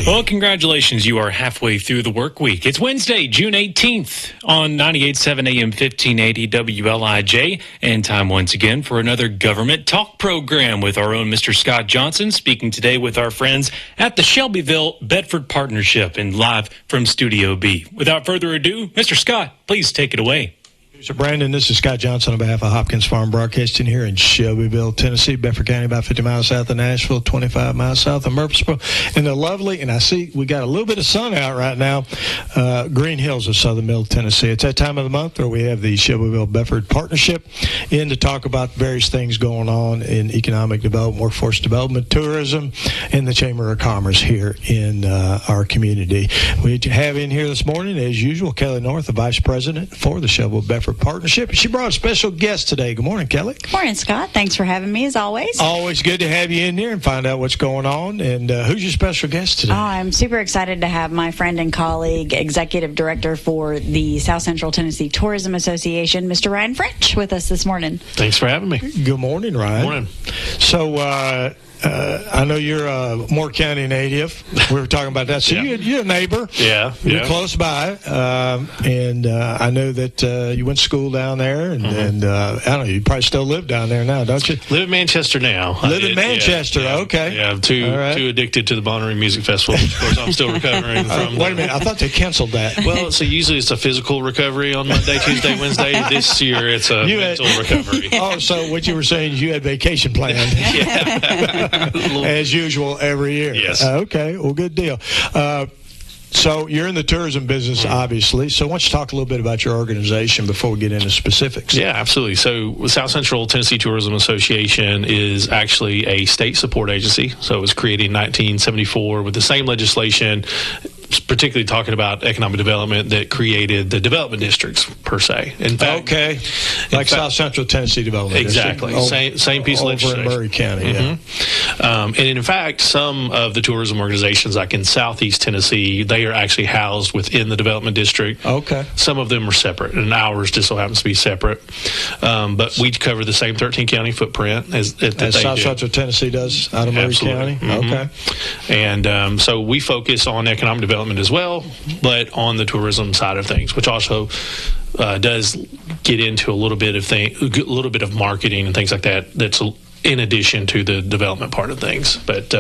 Well, congratulations. You are halfway through the work week. It's Wednesday, June 18th on 98.7 AM 1580 WLIJ. And time once again for another government talk program with our own Mr. Scott Johnson, speaking today with our friends at the Shelbyville-Bedford Partnership and live from Studio B. Without further ado, Mr. Scott, please take it away. So Brandon, this is Scott Johnson on behalf of Hopkins Farm Broadcasting here in Shelbyville, Tennessee, Bedford County, about 50 miles south of Nashville, 25 miles south of Murfreesboro. And the lovely, and I see we got a little bit of sun out right now, Green Hills of Southern Middle Tennessee. It's that time of the month where we have the Shelbyville-Bedford Partnership in to talk about various things going on in economic development, workforce development, tourism, and the Chamber of Commerce here in our community. We have in here this morning, as usual, Kelly North, the Vice President for the Shelbyville-Bedford Partnership. She brought a special guest today. Good morning, Kelly. Good morning, Scott. Thanks for having me, as always. Always good to have you in here and find out what's going on. And who's your special guest today? Oh, I'm super excited to have my friend and colleague, Executive Director for the South Central Tennessee Tourism Association, Mr. Ryan French, with us this morning. Thanks for having me. Good morning, Ryan. Good morning. So, I know you're a Moore County native. We were talking about that. So you're a neighbor. Yeah. You're close by. And I know that you went to school down there. And I don't know, you probably still live down there now, don't you? Live in Manchester now. Live in Manchester. Yeah. Okay. Yeah, I'm too addicted to the Bonnaroo Music Festival. Of course, I'm still recovering from Wait a minute. I thought they canceled that. Well, so usually it's a physical recovery on Monday, Tuesday, Wednesday. This year it's a mental recovery. Oh, so what you were saying is you had vacation planned. As usual, every year. Yes. Okay. Well, good deal. So you're in the tourism business, obviously. So why don't you talk a little bit about your organization before we get into specifics? Yeah, absolutely. So South Central Tennessee Tourism Association is actually a state support agency. So it was created in 1974 with the same legislation, particularly talking about economic development, that created the development districts per se. In fact, South Central Tennessee Development exactly. District. Same piece of legislation. Over in Murray County, and in fact, some of the tourism organizations, like in Southeast Tennessee, they are actually housed within the development district. Okay. Some of them are separate, and ours just so happens to be separate. But we cover the same 13-county footprint as South Central Tennessee does out of Murray County? Okay. And so we focus on economic development as well, but on the tourism side of things, which also does get into a little bit of marketing and things like that. That's in addition to the development part of things. But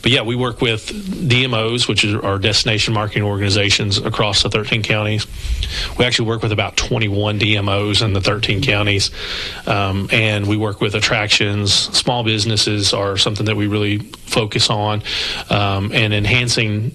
yeah, we work with DMOs, which are our destination marketing organizations across the 13 counties. We actually work with about 21 DMOs in the 13 counties, and we work with attractions. Small businesses are something that we really focus on, and enhancing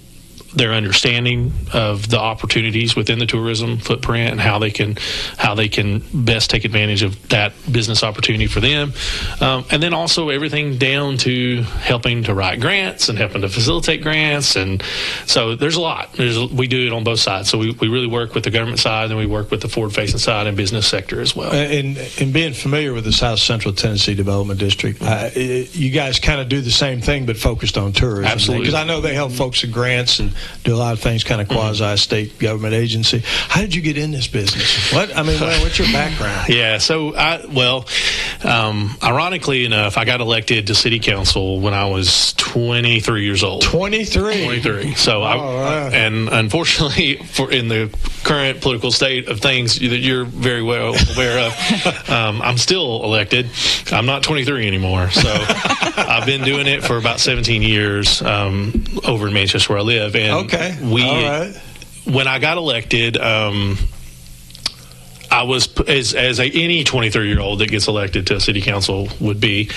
their understanding of the opportunities within the tourism footprint and how they can best take advantage of that business opportunity for them, and then also everything down to helping to write grants and helping to facilitate grants. And so there's a lot. We do it on both sides. So we really work with the government side, and we work with the forward-facing side and business sector as well. And being familiar with the South Central Tennessee Development District, you guys kind of do the same thing but focused on tourism. Absolutely. Because I know they help folks with grants and do a lot of things, kind of quasi-state government agency. How did you get in this business? What's your background? Yeah, so ironically enough, I got elected to city council when I was 23 years old. 23. So and unfortunately, in the current political state of things that you're very well aware of, I'm still elected. I'm not 23 anymore. So I've been doing it for about 17 years over in Manchester where I live. And when I got elected, I was, as any 23-year-old that gets elected to a city council would be,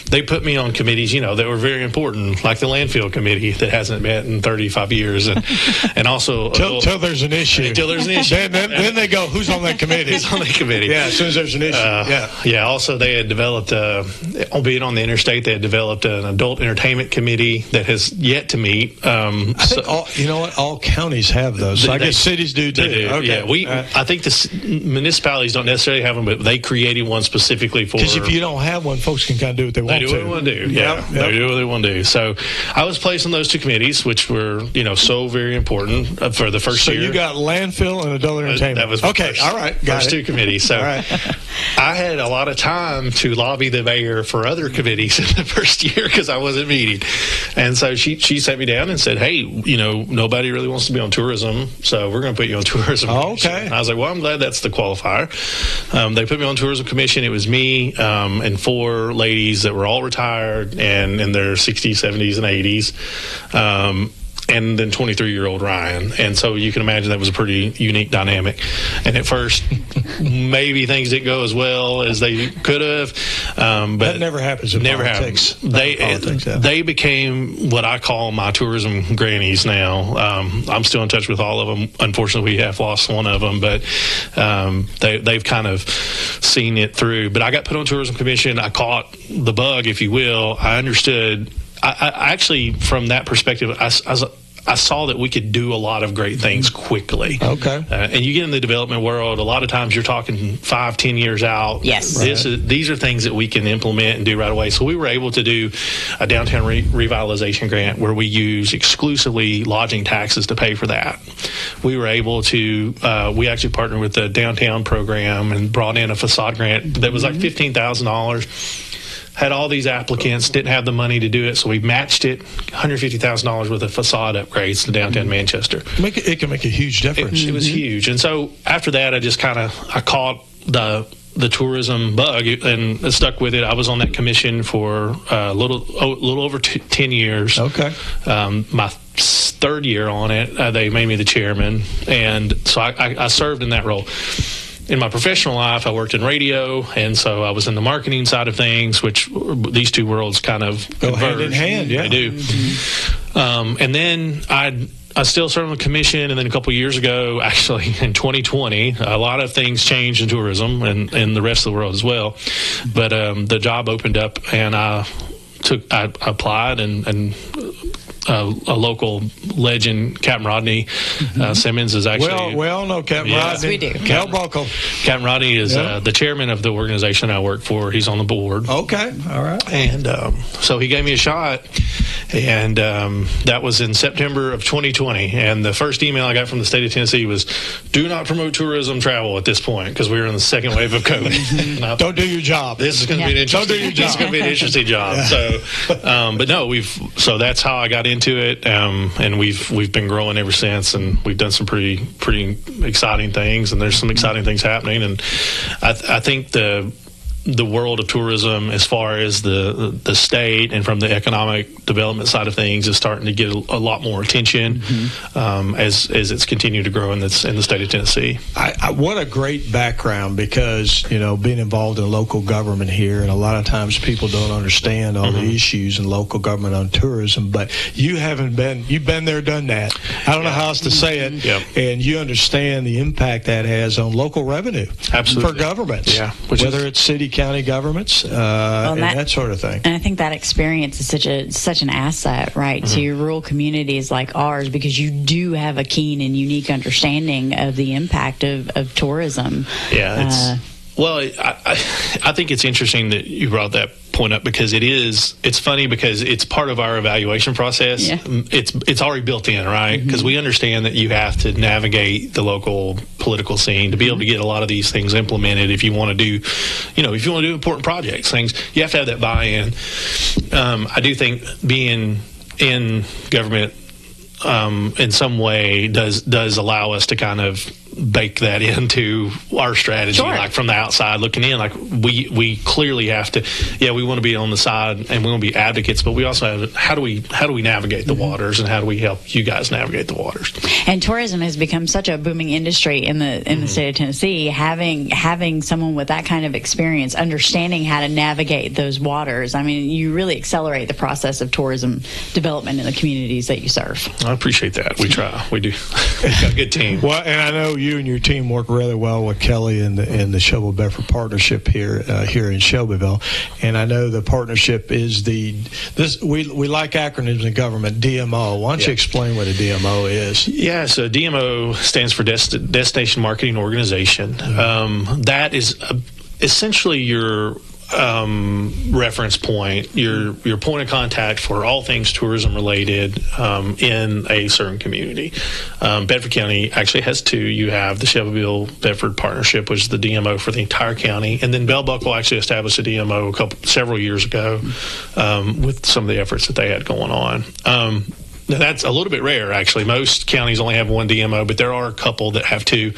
they put me on committees, that were very important, like the landfill committee that hasn't met in 35 years, and also till there's an issue. Until there's an issue. then they go, who's on that committee? Who's on that committee? Yeah, as soon as there's an issue. Yeah. Also, they had developed, albeit on the interstate, they had developed an adult entertainment committee that has yet to meet. I think all counties have those. So I guess cities do too. They do. Okay. Yeah, I think the municipal municipalities don't necessarily have them, but they created one specifically for. Because if you don't have one, folks can kind of do what they want to. They do what they want to do. Yeah, they do what they want to do. So I was placed on those two committees, which were so very important for the first year. So you got landfill and adult entertainment. That was okay. All right, got first it. two committees. So I had a lot of time to lobby the mayor for other committees in the first year because I wasn't meeting, and so she sat me down and said, "Hey, nobody really wants to be on tourism, so we're going to put you on tourism." Okay. I was like, "Well, I'm glad that's the qualifier." They put me on tourism commission. It was me and four ladies that were all retired and in their 60s, 70s, and 80s. And then 23-year-old Ryan. And so you can imagine that was a pretty unique dynamic. And at first, maybe things didn't go as well as they could have. But that never happens in politics. They became what I call my tourism grannies now. I'm still in touch with all of them. Unfortunately, we have lost one of them, but they've kind of seen it through. But I got put on tourism commission. I caught the bug, if you will. I understood. I actually, from that perspective, I saw that we could do a lot of great things quickly. Okay. And you get in the development world, a lot of times you're talking 5-10 years out. Yes. These are things that we can implement and do right away. So we were able to do a downtown revitalization grant where we use exclusively lodging taxes to pay for that. We were able to, we actually partnered with the downtown program and brought in a facade grant that was like $15,000. Had all these applicants, didn't have the money to do it, so we matched it, $150,000 worth of facade upgrades to downtown Manchester. It can make a huge difference. It was huge. And so after that, I caught the tourism bug and stuck with it. I was on that commission for a little over 10 years. Okay. My third year on it, they made me the chairman, and so I served in that role. In my professional life, I worked in radio, and so I was in the marketing side of things, which these two worlds kind of go hand in hand. Yeah, they do. And then I still served on the commission, and then a couple of years ago, actually in 2020, a lot of things changed in tourism and the rest of the world as well. But the job opened up, and I applied and. A local legend, Captain Rodney Simmons, is actually... We all know Captain Rodney. Yes, we do. Captain Rodney is the chairman of the organization I work for. He's on the board. Okay, all right. And so he gave me a shot, and that was in September of 2020. And the first email I got from the state of Tennessee was, do not promote tourism travel at this point, because we were in the second wave of COVID. Don't do your job. This is going to be an interesting job. This is going to be an interesting job. So, but no, so that's how I got into it, and we've been growing ever since, and we've done some pretty exciting things, and there's some exciting things happening, and I think the world of tourism, as far as the state and from the economic development side of things, is starting to get a lot more attention as it's continued to grow in the state of Tennessee. What a great background, because being involved in local government here, and a lot of times people don't understand all the issues in local government on tourism, but you've been there, done that. I don't know how else to say it, and you understand the impact that has on local revenue. Absolutely. For governments, whether it's city, county governments, and that sort of thing. And I think that experience is such an asset, right, to rural communities like ours, because you do have a keen and unique understanding of the impact of tourism. Yeah, I think it's interesting that you brought that point up, because it's funny, because it's part of our evaluation process. Yeah. It's already built in, right? Because we understand that you have to navigate the local political scene to be able to get a lot of these things implemented. If you want to do important projects, things, you have to have that buy-in. I do think being in government in some way does allow us to kind of bake that into our strategy, like from the outside looking in. Like we clearly have to, we want to be on the side and we want to be advocates, but we also have how do we navigate the waters, and how do we help you guys navigate the waters? And tourism has become such a booming industry in the state of Tennessee. Having someone with that kind of experience, understanding how to navigate those waters, I mean, you really accelerate the process of tourism development in the communities that you serve. I appreciate that. We try. We do. We've got a good team. Well, and I know you and your team work really well with Kelly and the Shelbyville-Bedford partnership here in Shelbyville, and I know the partnership is we like acronyms in government. DMO. Why don't you explain what a DMO is? Yeah, so DMO stands for Destination Marketing Organization. That is essentially your reference point, your point of contact for all things tourism related in a certain community. Bedford County actually has two. You have the Shelbyville-Bedford partnership, which is the DMO for the entire county, and then Bell Buckle actually established a DMO several years ago with some of the efforts that they had going on. Now, that's a little bit rare, actually. Most counties only have one DMO, but there are a couple that have two.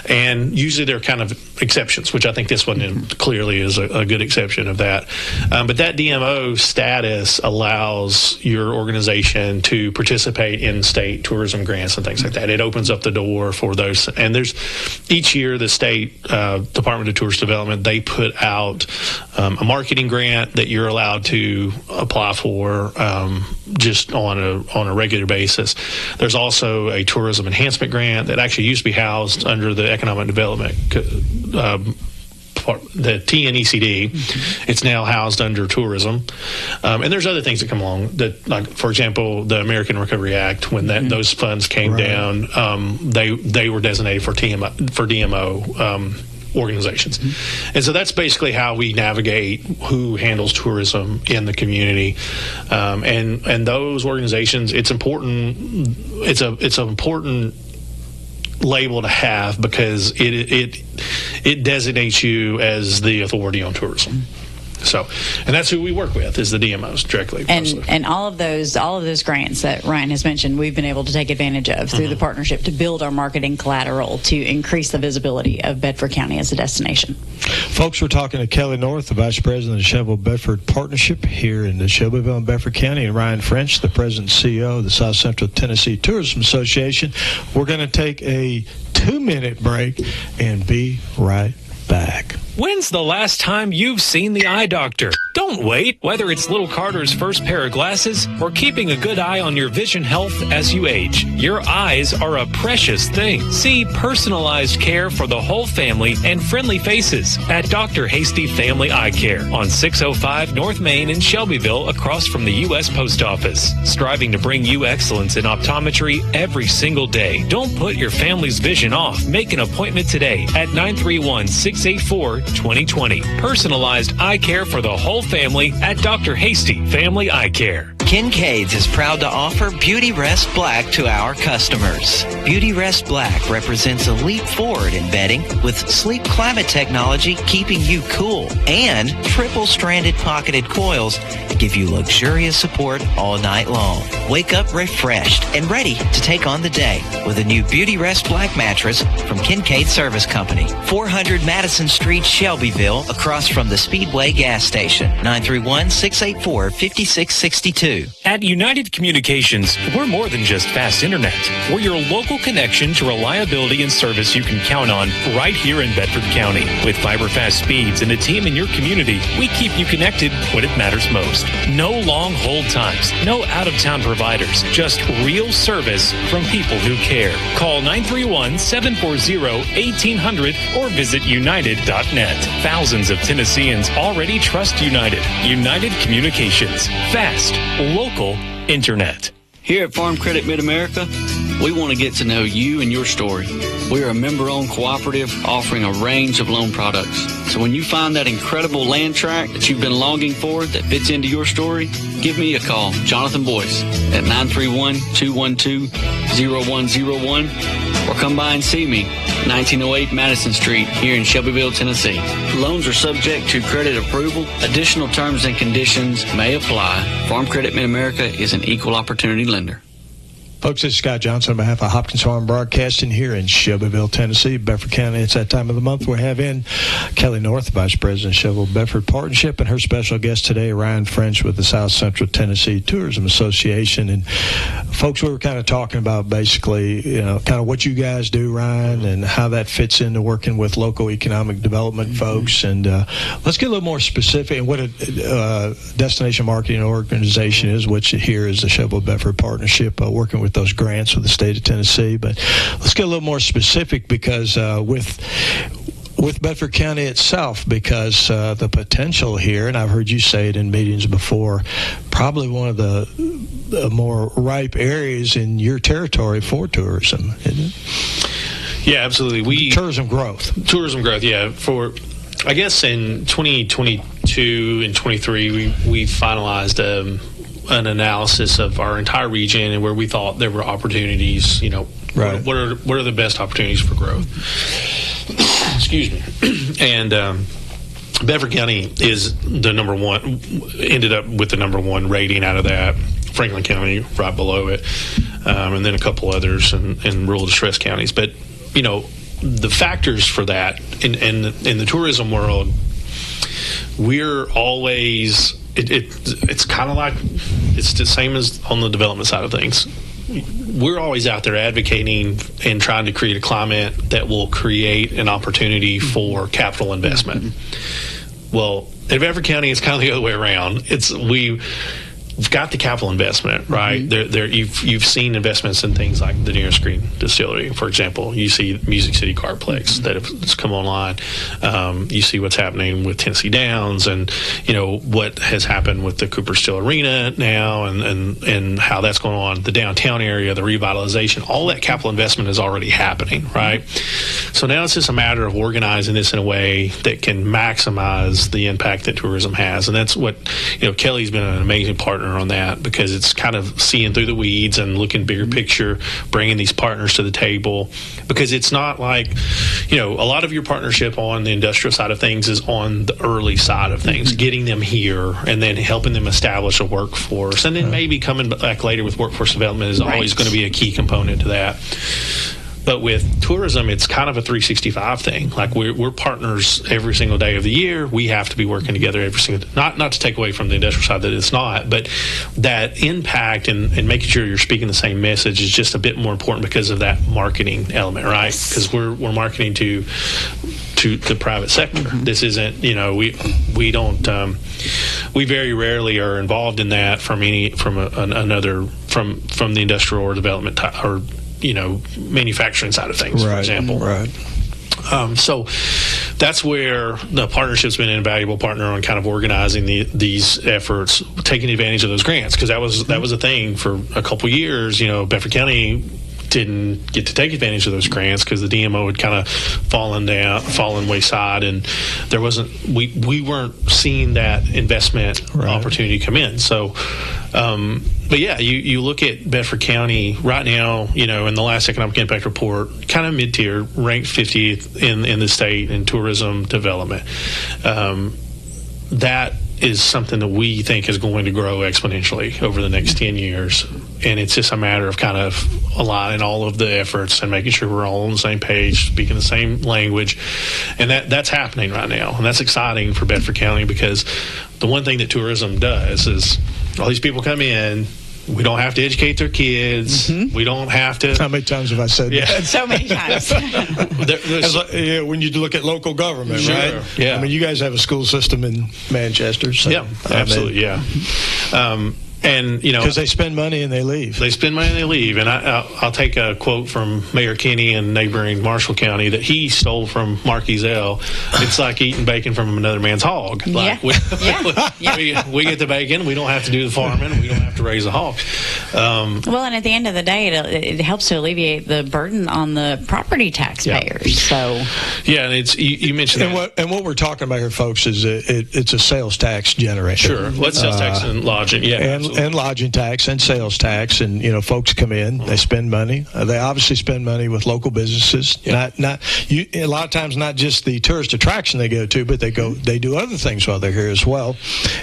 And usually they're kind of exceptions, which I think this one clearly is a good exception of that. But that DMO status allows your organization to participate in state tourism grants and things like that. It opens up the door for those. And there's each year the state Department of Tourist Development, they put out a marketing grant that you're allowed to apply for just on a regular basis. There's also a tourism enhancement grant that actually used to be housed under the economic development, the TNECD. It's now housed under tourism. And there's other things that come along that, like, for example, the American Recovery Act, when those funds came down, they were designated for DMO organizations. And so that's basically how we navigate who handles tourism in the community. And those organizations, it's important. It's an important label to have because it designates you as the authority on tourism. So, and that's who we work with, is the DMOs directly. And all of those grants that Ryan has mentioned, we've been able to take advantage of through the partnership to build our marketing collateral to increase the visibility of Bedford County as a destination. Folks, we're talking to Kelly North, the Vice President of the Shelbyville-Bedford Partnership here in the Shelbyville and Bedford County, and Ryan French, the President and CEO of the South Central Tennessee Tourism Association. We're going to take a 2-minute break and be right back. When's the last time you've seen the eye doctor? Don't wait. Whether it's little Carter's first pair of glasses or keeping a good eye on your vision health as you age, your eyes are a precious thing. See personalized care for the whole family and friendly faces at Dr. Hasty Family Eye Care on 605 North Main in Shelbyville, across from the U.S. Post Office. Striving to bring you excellence in optometry every single day. Don't put your family's vision off. Make an appointment today at 931-684-2020. Personalized eye care for the whole family at Dr. Hasty Family Eye Care. Kincaid's is proud to offer Beauty Rest Black to our customers. Beauty Rest Black represents a leap forward in bedding with sleep climate technology keeping you cool, and triple-stranded pocketed coils to give you luxurious support all night long. Wake up refreshed and ready to take on the day with a new Beauty Rest Black mattress from Kincaid Service Company, 400 Madison Street, Shelbyville, across from the Speedway gas station. 931-684-5662. At United Communications, we're more than just fast internet. We're your local connection to reliability and service you can count on right here in Bedford County. With fiber fast speeds and a team in your community, we keep you connected when it matters most. No long hold times, no out-of-town providers, just real service from people who care. Call 931-740-1800 or visit united.net. Thousands of Tennesseans already trust United. United Communications. Fast, local internet. Here at Farm Credit Mid-America, we want to get to know you and your story. We are a member-owned cooperative offering a range of loan products. So when you find that incredible land tract that you've been longing for that fits into your story, give me a call, Jonathan Boyce, at 931-212-0101, or come by and see me, 1908 Madison Street, here in Shelbyville, Tennessee. Loans are subject to credit approval. Additional terms and conditions may apply. Farm Credit Mid-America is an equal opportunity lender. Folks, this is Scott Johnson on behalf of Hopkins Farm Broadcasting here in Shelbyville, Tennessee, Bedford County. It's that time of the month. We have in Kelly North, Vice President of Shelbyville-Bedford Partnership, and her special guest today, Ryan French with the South Central Tennessee Tourism Association. And folks, we were kind of talking about basically, kind of what you guys do, Ryan, and how that fits into working with local economic development folks. And let's get a little more specific and what a destination marketing organization is, which here is the Shelbyville-Bedford Partnership, working with those grants with the state of Tennessee. But let's get a little more specific, because with Bedford County itself, because the potential here, and I've heard you say it in meetings before, probably one of the more ripe areas in your territory for tourism, isn't it? Yeah, absolutely. Tourism growth, yeah. For, I guess, in 2022 and 23, we finalized an analysis of our entire region and where we thought there were opportunities. Right. What are the best opportunities for growth? Excuse me. And Bedford County is the number one. Ended up with the number one rating out of that. Franklin County right below it, and then a couple others in rural distressed counties. But the factors for that in the tourism world, we're always it's kind of like it's the same as on the development side of things. We're always out there advocating and trying to create a climate that will create an opportunity for capital investment. Well, in Bedford County, it's kind of the other way around. We've got the capital investment, right? You've seen investments in things like the Nearest Green Distillery, for example. You see Music City Carplex that has come online. You see what's happening with Tennessee Downs, and what has happened with the Cooper Still Arena now, and how that's going on. The downtown area, the revitalization, all that capital investment is already happening, right? So now it's just a matter of organizing this in a way that can maximize the impact that tourism has, and that's what Kelly's been an amazing partner on that, because it's kind of seeing through the weeds and looking bigger picture, bringing these partners to the table, because it's not like a lot of your partnership on the industrial side of things is on the early side of things, getting them here and then helping them establish a workforce, and then maybe coming back later with workforce development is always going to be a key component to that. But with tourism, it's kind of a 365 thing. Like we're partners every single day of the year. We have to be working together every single day. Not to take away from the industrial side that it's not, but that impact and making sure you're speaking the same message is just a bit more important because of that marketing element, right? Because we're marketing to the private sector. This isn't, we don't, we very rarely are involved in that from the industrial or development or manufacturing side of things, for example. Right. So that's where the partnership's been an invaluable partner on kind of organizing these efforts, taking advantage of those grants, because that was a thing for a couple years. Bedford County didn't get to take advantage of those grants because the DMO had kind of fallen wayside, and there wasn't we weren't seeing that investment opportunity come in. So but yeah, you look at Bedford County right now, in the last economic impact report, kind of mid-tier, ranked 50th in the state in tourism development. That is something that we think is going to grow exponentially over the next 10 years. And it's just a matter of kind of aligning all of the efforts and making sure we're all on the same page, speaking the same language. And that's happening right now. And that's exciting for Bedford County, because the one thing that tourism does is all these people come in. We don't have to educate their kids. We don't have to. How many times have I said that? So many times. When you look at local government, right? Yeah. I mean, you guys have a school system in Manchester. So, yeah, absolutely, yeah. And because they spend money and they leave. And I'll take a quote from Mayor Kinney in neighboring Marshall County that he stole from Mark Ezell. It's like eating bacon from another man's hog. Like we get the bacon. We don't have to do the farming. We don't have to raise a hog. Well, and at the end of the day, it helps to alleviate the burden on the property taxpayers. So and it's you mentioned that. What we're talking about here, folks, is it's a sales tax generator. Sure, let's sales tax and lodging. Yeah. And lodging tax and sales tax, and folks come in, they spend money. They obviously spend money with local businesses. A lot of times not just the tourist attraction they go to, but they do other things while they're here as well.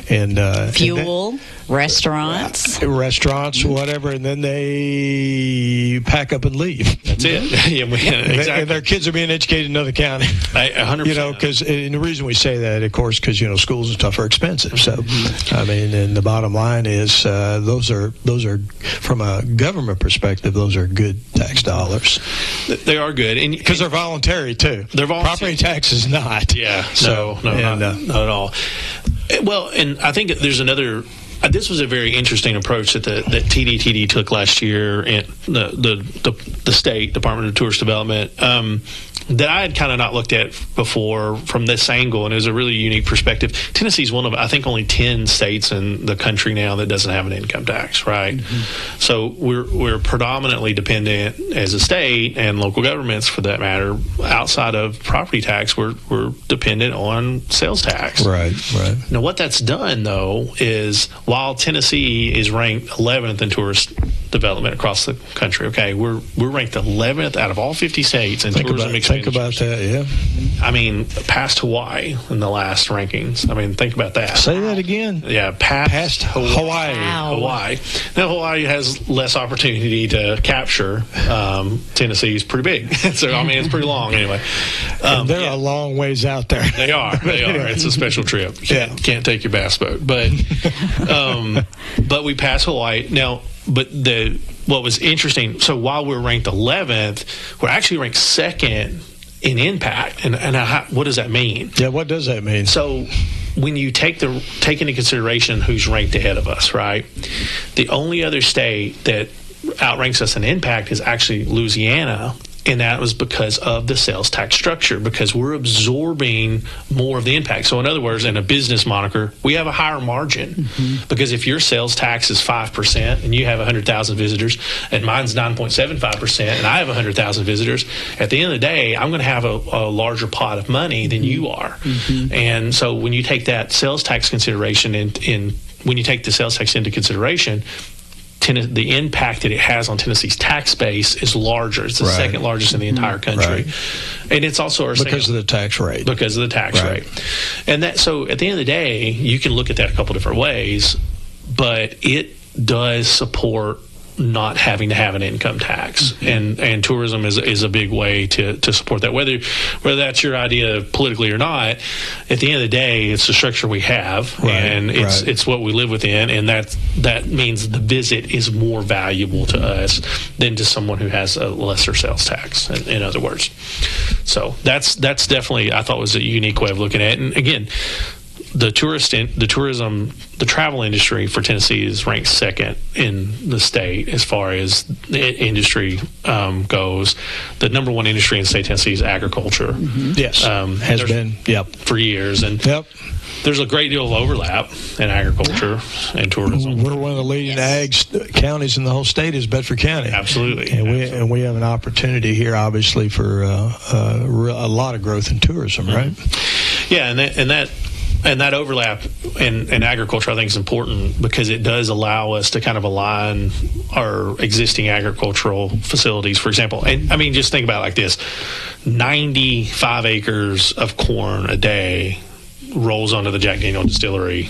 And fuel, restaurants, whatever, and then they pack up and leave. That's it. Exactly. And their kids are being educated in another county. 100%. Because the reason we say that, of course, because schools and stuff are expensive. So, I mean, and the bottom line is those are from a government perspective, those are good tax dollars. They are good, and because they're voluntary too. They're voluntary. Property tax is not. Yeah. So not at all. Well, and I think there's another this was a very interesting approach that TDTD took last year, and the state Department of Tourist Development, that I had kind of not looked at before from this angle, and it was a really unique perspective. Tennessee's one of, I think, only 10 states in the country now that doesn't have an income tax, right? Mm-hmm. So we're predominantly dependent as a state, and local governments for that matter, outside of property tax, we're dependent on sales tax. Right. Now, what that's done, though, is while Tennessee is ranked 11th in tourist development across the country, okay, we're ranked 11th out of all 50 states in tourism expenditures. Think about that, yeah. I mean, past Hawaii in the last rankings. I mean, think about that. Say that again. Yeah, past Hawaii. Wow. Hawaii. Now, Hawaii has less opportunity to capture. Tennessee's pretty big. So, I mean, it's pretty long anyway. They're a long ways out there. They are. It's a special trip. Can't take your bass boat. But we passed Hawaii. Now, what was interesting, so while we're ranked 11th, we're actually ranked second in impact. And what does that mean? Yeah, what does that mean? So when you take into consideration who's ranked ahead of us, right? The only other state that outranks us in impact is actually Louisiana. And that was because of the sales tax structure, because we're absorbing more of the impact. So in other words, in a business moniker, we have a higher margin, because if your sales tax is 5% and you have 100,000 visitors and mine's 9.75% and I have 100,000 visitors, at the end of the day, I'm going to have a larger pot of money than you are. And so when you take that sales tax consideration when you take the sales tax into consideration, the impact that it has on Tennessee's tax base is larger. It's the second largest in the entire country. And it's also because of the tax rate. Because of the tax rate. And so at the end of the day, you can look at that a couple different ways, but it does support not having to have an income tax, and tourism is a big way to support that. Whether that's your idea politically or not, at the end of the day, it's the structure we have, and it's what we live within, and that means the visit is more valuable to us than to someone who has a lesser sales tax. In other words, so that's definitely, I thought, was a unique way of looking at it. And again, the travel industry for Tennessee is ranked second in the state as far as the industry goes. The number one industry in the state of Tennessee is agriculture. Yes, has been for years, and there's a great deal of overlap in agriculture and tourism. We're one of the leading ag counties in the whole state is Bedford County. Absolutely. And we have an opportunity here, obviously, for a lot of growth in tourism, right? Yeah, and that overlap in agriculture, I think, is important because it does allow us to kind of align our existing agricultural facilities, for example. And I mean, just think about it like this: 95 acres of corn a day rolls onto the Jack Daniel Distillery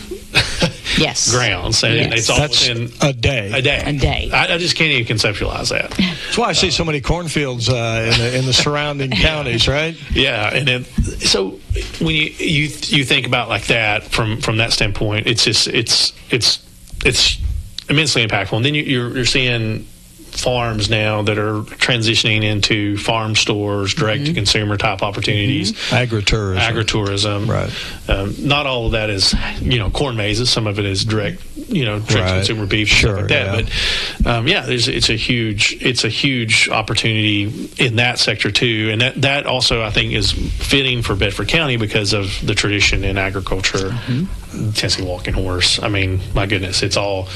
grounds, and it's all within a day. I just can't even conceptualize that. That's why I see so many cornfields in the surrounding counties, right? Yeah, and then so when you think about like that from that standpoint, it's immensely impactful. And then you're seeing farms now that are transitioning into farm stores, direct-to-consumer type opportunities. Agritourism. Right. Not all of that is, corn mazes. Some of it is direct-to-consumer beef, stuff like that. But, it's a huge opportunity in that sector, too. And that also, I think, is fitting for Bedford County because of the tradition in agriculture. Tennessee walking horse. I mean, my goodness, it all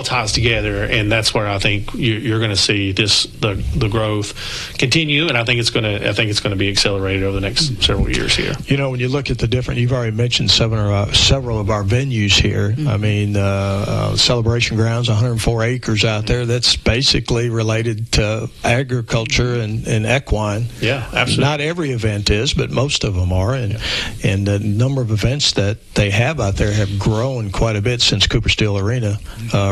ties together, and that's where I think you're going to see the growth continue, and I think it's going to be accelerated over the next several years here. When you look at the different, you've already mentioned several of our venues here. I mean, Celebration Grounds, 104 acres out there. That's basically related to agriculture and equine. Yeah, absolutely. Not every event is, but most of them are, and the number of events that they have out there have grown quite a bit since Cooper Steel Arena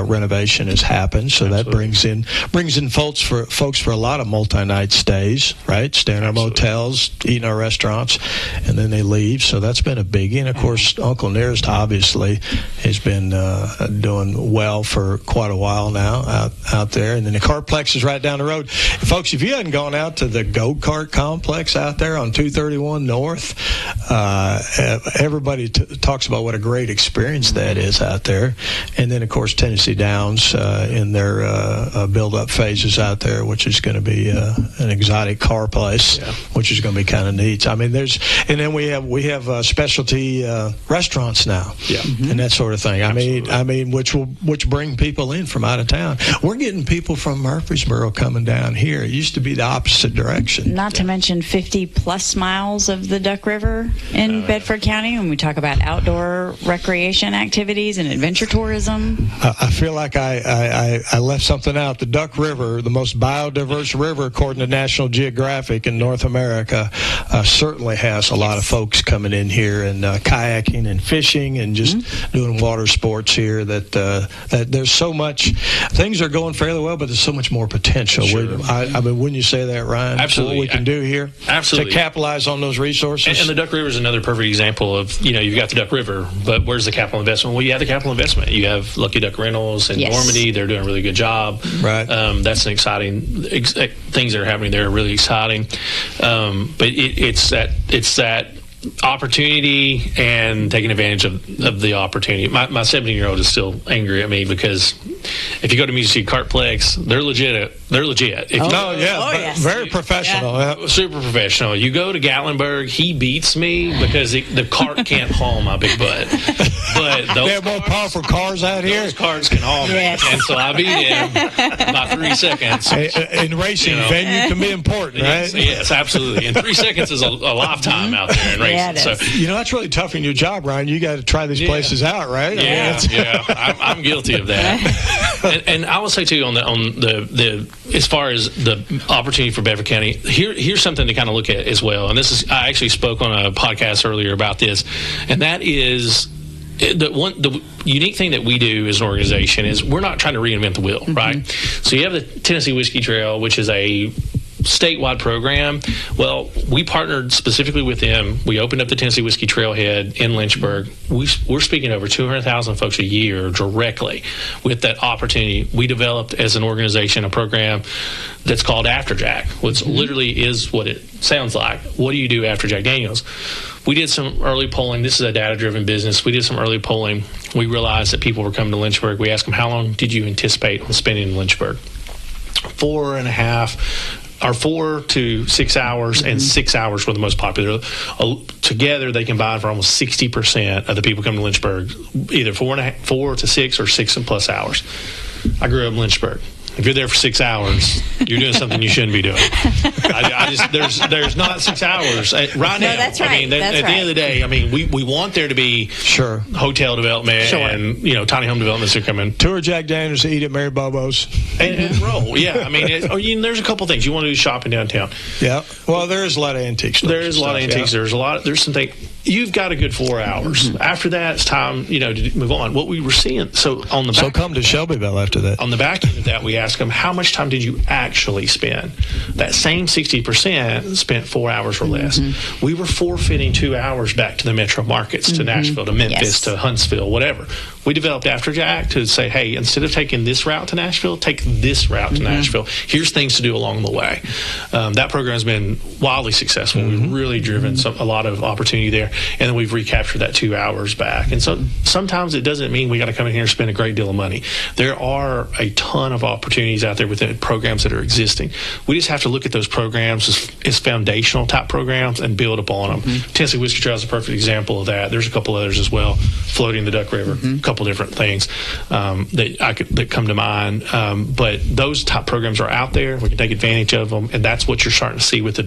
renovation has happened. So that brings in brings in folks for a lot of multi-night stays, right? Stay in our motels, eat in our restaurants, and then they leave. So that's been a biggie. And of course, Uncle Nearest obviously has been doing well for quite a while now out there. And then the Kartplex is right down the road. And folks, if you hadn't gone out to the go-kart complex out there on 231 North, everybody talks about what a great experience that is out there. And then, of course, Tennessee Downs in their build-up phases out there, which is going to be an exotic car place, which is going to be kind of neat. I mean, and then we have specialty restaurants now, and that sort of thing. I mean, which bring people in from out of town. We're getting people from Murfreesboro coming down here. It used to be the opposite direction. Not to mention 50-plus miles of the Duck River in Bedford County when we talk about outdoor recreation activities and adventure tourism. I feel like I left something out. The Duck River, the most biodiverse river according to National Geographic in North America, certainly has a lot of folks coming in here and kayaking and fishing and just doing water sports here. That there's so much. Things are going fairly well, but there's so much more potential. Sure. I mean, wouldn't you say that, Ryan? Absolutely. What we can do here, absolutely, to capitalize on those resources. And the Duck River is another perfect example of, you've got the Duck River, but where's the capital investment? Well, you have the capital investment. You have Lucky Duck Rentals in Normandy. They're doing a really good job. Right. That's an exciting things that are happening there are really exciting. But it's that opportunity and taking advantage of the opportunity. My 17-year-old is still angry at me because if you go to Music City Kartplex, they're legit. Very professional. Yeah. Super professional. You go to Gatlinburg, he beats me because the cart can't haul my big butt. But they have more powerful cars out here. Those carts can haul me, and so I beat him by 3 seconds. In racing, venue can be important, right? Yes, absolutely. And 3 seconds is a lifetime out there in racing. Yeah, so that's really tough in your job, Ryan. You got to try these places out, right? I'm guilty of that. and I will say too on the as far as the opportunity for Bedford County, here's something to kind of look at as well. And I actually spoke on a podcast earlier about this, and that is the unique thing that we do as an organization is we're not trying to reinvent the wheel, right? So you have the Tennessee Whiskey Trail, which is a statewide program. Well, we partnered specifically with them. We opened up the Tennessee Whiskey Trailhead in Lynchburg. We're speaking to over 200,000 folks a year directly with that opportunity. We developed as an organization a program that's called After Jack, which literally is what it sounds like. What do you do after Jack Daniels? We did some early polling. This is a data-driven business. We did some early polling. We realized that people were coming to Lynchburg. We asked them, how long did you anticipate on spending in Lynchburg? 4 to 6 hours, and 6 hours were the most popular. Together, they combined for almost 60% of the people coming to Lynchburg, either 4 to 6 or 6+ hours. I grew up in Lynchburg. If you're there for 6 hours, you're doing something you shouldn't be doing. There's not 6 hours right now. That's right. I mean, at the end of the day, I mean, we want there to be hotel development and tiny home developments are coming. Tour Jack Daniels, eat at Mary Bobo's, and roll. Yeah, I mean, there's a couple things you want to do shopping downtown. Yeah, well, there is a lot of antique stores. There is a lot of antiques. Yeah. There's some things. You've got a good 4 hours. After that, it's time to move on. What we were seeing. So come to Shelbyville after that. On the back end of that, we ask them, how much time did you actually spend? That same 60% spent 4 hours or less. We were forfeiting 2 hours back to the metro markets, to Nashville, to Memphis, to Huntsville, whatever. We developed After Jack to say, hey, instead of taking this route to Nashville, take this route to Nashville. Here's things to do along the way. That program has been wildly successful. We've really driven a lot of opportunity there, and then we've recaptured that 2 hours back. And so sometimes it doesn't mean we got to come in here and spend a great deal of money. There are a ton of opportunities out there within programs that are existing. We just have to look at those programs as foundational type programs and build upon them. Tennessee Whiskey Trail is a perfect example of that. There's a couple others as well, floating the Duck River, a couple different things that come to mind. But those type programs are out there. We can take advantage of them, and that's what you're starting to see with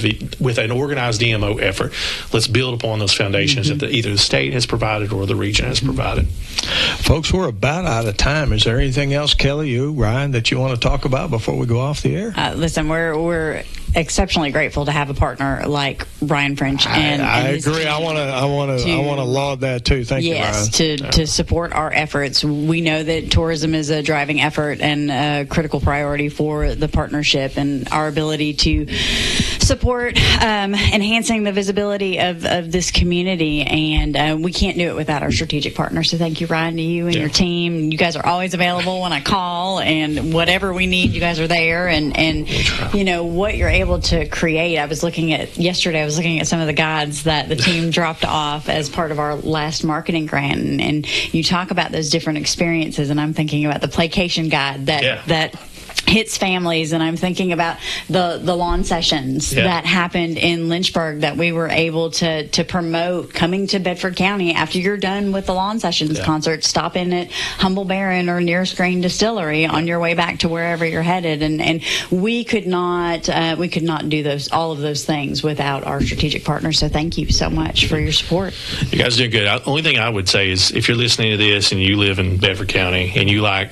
an organized DMO effort. Let's build upon those foundations that either the state has provided or the region has provided. Folks, we're about out of time. Is there anything else, Kelly, you, Ryan, that you want to talk about before we go off the air? Listen, we're exceptionally grateful to have a partner like Ryan French. And I agree. I want to laud that too. Thank you, Ryan. To support our efforts. We know that tourism is a driving effort and a critical priority for the partnership, and our ability to support enhancing the visibility of this community. And we can't do it without our strategic partners. So thank you, Ryan, to you and your team. You guys are always available when I call, and whatever we need, you guys are there. And you know what you're able to create. I was looking at some of the guides that the team dropped off as part of our last marketing grant, and you talk about those different experiences, and I'm thinking about the Playcation guide that hits families, and I'm thinking about the lawn sessions that happened in Lynchburg that we were able to promote coming to Bedford County after you're done with the lawn sessions concert. Stop in at Humble Baron or Nearest Grain Distillery on your way back to wherever you're headed, and we could not do all of those things without our strategic partners. So thank you so much for your support. You guys are doing good. The only thing I would say is if you're listening to this and you live in Bedford County and you like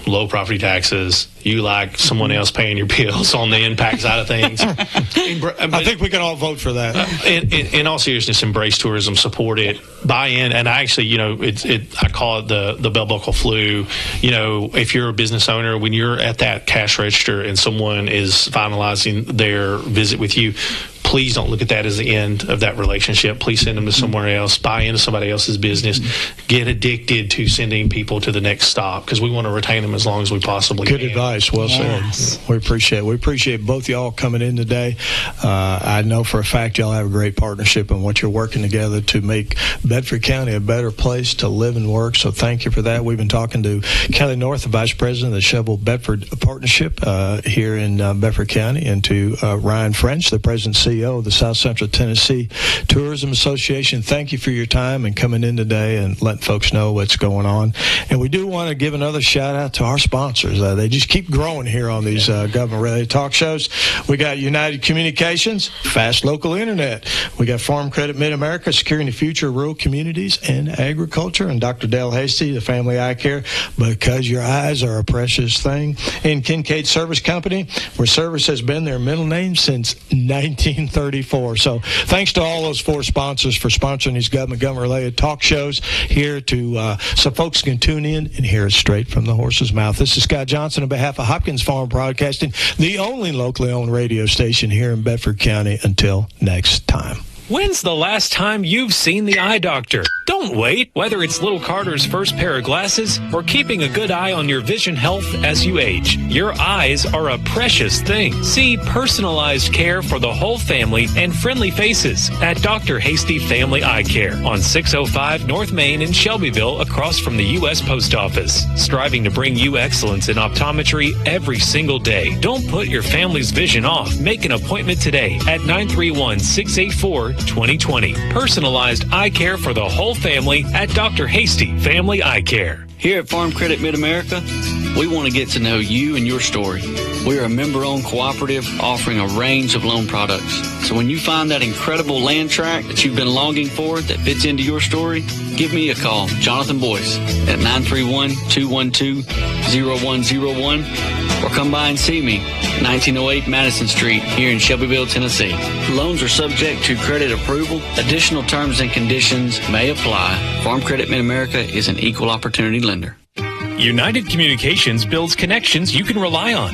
low property taxes, you like someone else paying your bills on the impact side of things. I think we can all vote for that. In all seriousness, embrace tourism, support it, buy in. And I actually, I call it the belt buckle flu. If you're a business owner, when you're at that cash register and someone is finalizing their visit with you, please don't look at that as the end of that relationship. Please send them to somewhere else. Buy into somebody else's business. Get addicted to sending people to the next stop, because we want to retain them as long as we possibly can. Good advice. Well said. We appreciate both y'all coming in today. I know for a fact y'all have a great partnership and what you're working together to make Bedford County a better place to live and work. So thank you for that. We've been talking to Kelly North, the Vice President of the Shelbyville-Bedford Partnership here in Bedford County, and to Ryan French, the President and CEO of the South Central Tennessee Tourism Association. Thank you for your time and coming in today and letting folks know what's going on. And we do want to give another shout out to our sponsors. They just keep growing here on these government-related talk shows. We got United Communications, fast local internet. We got Farm Credit Mid-America, securing the future of rural communities and agriculture. And Dr. Dale Hasty, the Family Eye Care, because your eyes are a precious thing. And Kincaid Service Company, where service has been their middle name since 1934. So thanks to all those four sponsors for sponsoring these government-related talk shows here so folks can tune in and hear it straight from the horse's mouth. This is Scott Johnson on behalf of Hopkins Farm Broadcasting, the only locally owned radio station here in Bedford County. Until next time. When's the last time you've seen the eye doctor? Don't wait. Whether it's little Carter's first pair of glasses or keeping a good eye on your vision health as you age, your eyes are a precious thing. See personalized care for the whole family and friendly faces at Dr. Hasty Family Eye Care on 605 North Main in Shelbyville, across from the U.S. Post Office. Striving to bring you excellence in optometry every single day. Don't put your family's vision off. Make an appointment today at 931-684-2020. Personalized eye care for the whole family at Dr. Hasty Family Eye Care. Here at Farm Credit Mid-America, we want to get to know you and your story. We are a member-owned cooperative offering a range of loan products. So when you find that incredible land tract that you've been longing for that fits into your story, give me a call, Jonathan Boyce, at 931-212-0101, or come by and see me, 1908 Madison Street, here in Shelbyville, Tennessee. Loans are subject to credit approval. Additional terms and conditions may apply. Farm Credit Mid-America is an equal opportunity lender. United Communications builds connections you can rely on.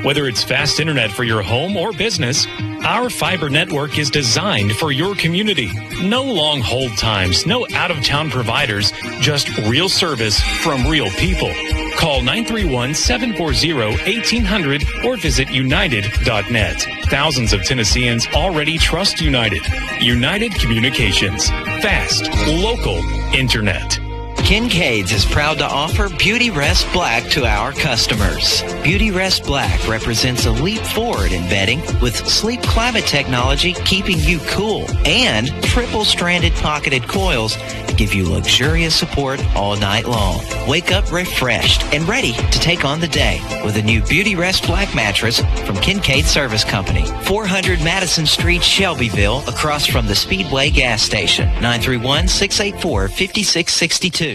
Whether it's fast internet for your home or business, our fiber network is designed for your community. No long hold times, no out-of-town providers, just real service from real people. Call 931-740-1800 or visit united.net. Thousands of Tennesseans already trust United. United Communications. Fast, local internet. Kincaid's is proud to offer Beauty Rest Black to our customers. Beauty Rest Black represents a leap forward in bedding with sleep climate technology keeping you cool, and triple-stranded pocketed coils to give you luxurious support all night long. Wake up refreshed and ready to take on the day with a new Beauty Rest Black mattress from Kincaid Service Company, 400 Madison Street, Shelbyville, across from the Speedway gas station, 931-684-5662.